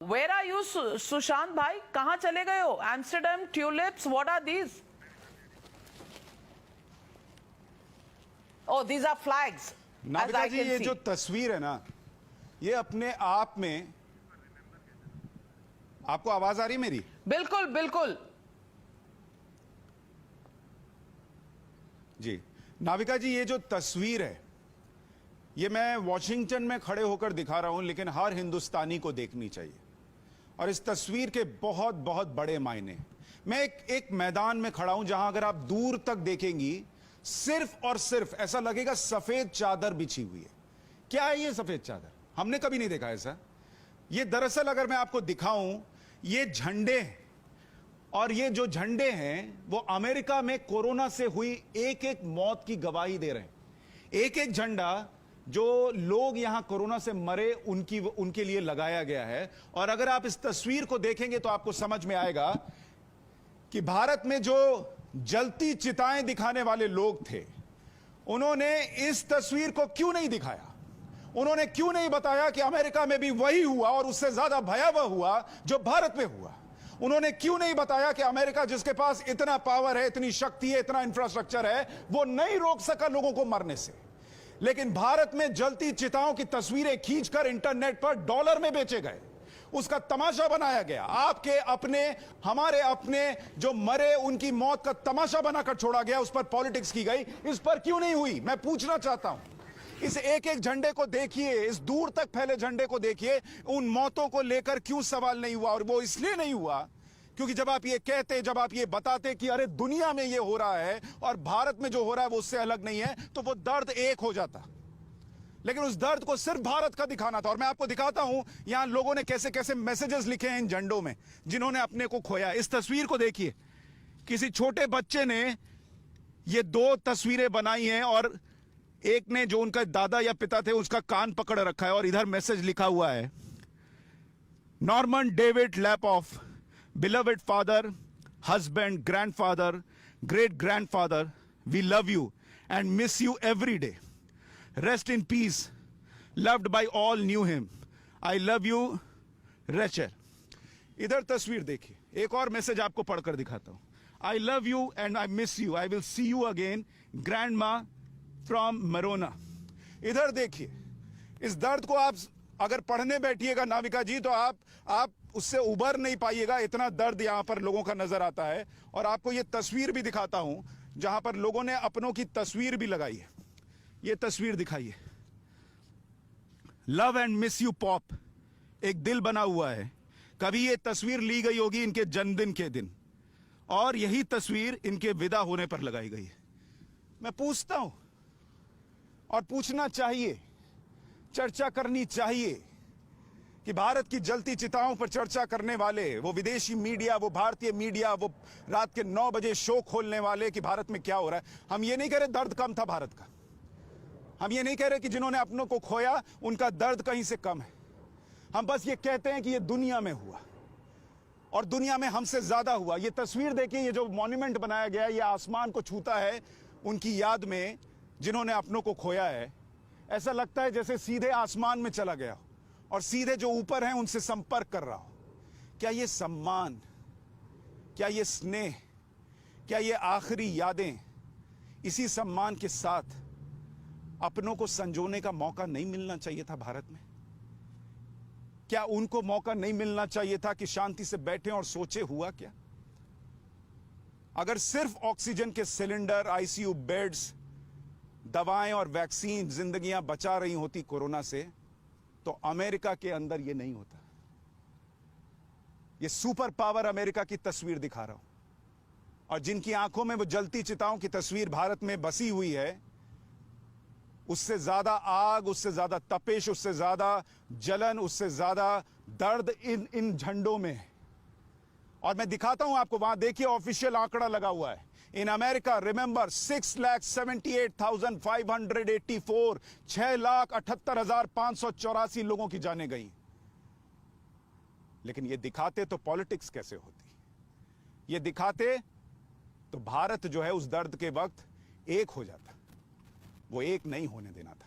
Where are you, Sushant भाई? कहां चले गए हो? Amsterdam tulips, what are these? Oh, these are flags. Navika ji, ये जो तस्वीर है ना, ये अपने आप में, आपको आवाज आ रही मेरी? बिल्कुल बिल्कुल जी नाविका जी, ये जो तस्वीर है, ये मैं वॉशिंगटन में खड़े होकर दिखा रहा हूं, लेकिन हर हिंदुस्तानी को देखनी चाहिए। और इस तस्वीर के बहुत बहुत बड़े मायने। मैं एक मैदान में खड़ा हूं जहां अगर आप दूर तक देखेंगी, सिर्फ और सिर्फ ऐसा लगेगा सफेद चादर बिछी हुई है। क्या है ये सफेद चादर? हमने कभी नहीं देखा ऐसा। ये दरअसल अगर मैं आपको दिखाऊं, ये झंडे हैं। और ये जो झंडे हैं वो अमेरिका में कोरोना से हुई एक एक मौत की गवाही दे रहे हैं। एक एक झंडा जो लोग यहां कोरोना से मरे उनके लिए लगाया गया है। और अगर आप इस तस्वीर को देखेंगे तो आपको समझ में आएगा कि भारत में जो जलती चिताएं दिखाने वाले लोग थे, उन्होंने इस तस्वीर को क्यों नहीं दिखाया? उन्होंने क्यों नहीं बताया कि अमेरिका में भी वही हुआ और उससे ज्यादा भयावह हुआ जो भारत में हुआ? उन्होंने क्यों नहीं बताया कि अमेरिका, जिसके पास इतना पावर है, इतनी शक्ति है, इतना इंफ्रास्ट्रक्चर है, वो नहीं रोक सका लोगों को मरने से? लेकिन भारत में जलती चिताओं की तस्वीरें खींचकर इंटरनेट पर डॉलर में बेचे गए, उसका तमाशा बनाया गया। आपके अपने, हमारे अपने जो मरे उनकी मौत का तमाशा बनाकर छोड़ा गया, उस पर पॉलिटिक्स की गई। इस पर क्यों नहीं हुई? मैं पूछना चाहता हूं। इस एक एक झंडे को देखिए, इस दूर तक फैले झंडे को देखिए, उन मौतों को लेकर क्यों सवाल नहीं हुआ? और वो इसलिए नहीं हुआ क्योंकि जब आप ये कहते, जब आप ये बताते कि अरे दुनिया में ये हो रहा है और भारत में जो हो रहा है वो उससे अलग नहीं है, तो वो दर्द एक हो जाता। लेकिन उस दर्द को सिर्फ भारत का दिखाना था। और मैं आपको दिखाता हूं यहां लोगों ने कैसे कैसे मैसेजेस लिखे हैं इन झंडों में, जिन्होंने अपने को खोया। इस तस्वीर को देखिए, किसी छोटे बच्चे ने ये दो तस्वीरें बनाई हैं और एक ने, जो उनका दादा या पिता थे, उसका कान पकड़ रखा है और इधर मैसेज लिखा हुआ है, Norman David Lapoff, beloved father, husband, grandfather, great grandfather, we love you and miss you every day. Rest in peace, loved by all knew him. I love you, Rachel. इधर तस्वीर देखिए, एक और मैसेज आपको पढ़कर दिखाता हूं। I love you and I miss you. I will see you again, grandma from Marona. इधर देखिए, इस दर्द को आप अगर पढ़ने बैठिएगा नाविका जी, तो आप उससे उबर नहीं पाइएगा। इतना दर्द यहां पर लोगों का नजर आता है। और आपको ये तस्वीर भी दिखाता हूं जहां पर लोगों ने अपनों की तस्वीर भी लगाई है। ये तस्वीर दिखाइए, love and miss you pop, एक दिल बना हुआ है। कभी ये तस्वीर ली गई होगी इनके जन्मदिन के दिन, और यही तस्वीर इनके विदा होने पर लगाई गई है। मैं पूछता हूं, और पूछना चाहिए, चर्चा करनी चाहिए कि भारत की जलती चिताओं पर चर्चा करने वाले, वो विदेशी मीडिया, वो भारतीय मीडिया, वो रात के 9 बजे शो खोलने वाले कि भारत में क्या हो रहा है। हम ये नहीं कह रहे दर्द कम था भारत का, हम ये नहीं कह रहे कि जिन्होंने अपनों को खोया उनका दर्द कहीं से कम है। हम बस ये कहते हैं कि ये दुनिया में हुआ और दुनिया में हमसे ज्यादा हुआ। ये तस्वीर देखिए, ये जो मॉन्यूमेंट बनाया गया है, ये आसमान को छूता है उनकी याद में जिन्होंने अपनों को खोया है। ऐसा लगता है जैसे सीधे आसमान में चला गया और सीधे जो ऊपर हैं उनसे संपर्क कर रहा हो। क्या ये सम्मान, क्या ये स्नेह, क्या ये आखिरी यादें, इसी सम्मान के साथ अपनों को संजोने का मौका नहीं मिलना चाहिए था भारत में? क्या उनको मौका नहीं मिलना चाहिए था कि शांति से बैठे और सोचे हुआ क्या? अगर सिर्फ ऑक्सीजन के सिलेंडर, आईसीयू बेड्स, दवाएं और वैक्सीन जिंदगियां बचा रही होती कोरोना से, तो अमेरिका के अंदर यह नहीं होता। यह सुपर पावर अमेरिका की तस्वीर दिखा रहा हूं, और जिनकी आंखों में वो जलती चिताओं की तस्वीर भारत में बसी हुई है, उससे ज्यादा आग, उससे ज्यादा तपिश, उससे ज्यादा जलन, उससे ज्यादा दर्द इन झंडों में है। और मैं दिखाता हूं आपको, वहां देखिए ऑफिशियल आंकड़ा लगा हुआ है। इन अमेरिका, रिमेंबर, 6,78,584, 6,78,584 लोगों की जानें गई। लेकिन ये दिखाते तो पॉलिटिक्स कैसे होती, ये दिखाते तो भारत जो है उस दर्द के वक्त एक हो जाता। वो एक नहीं होने देना था।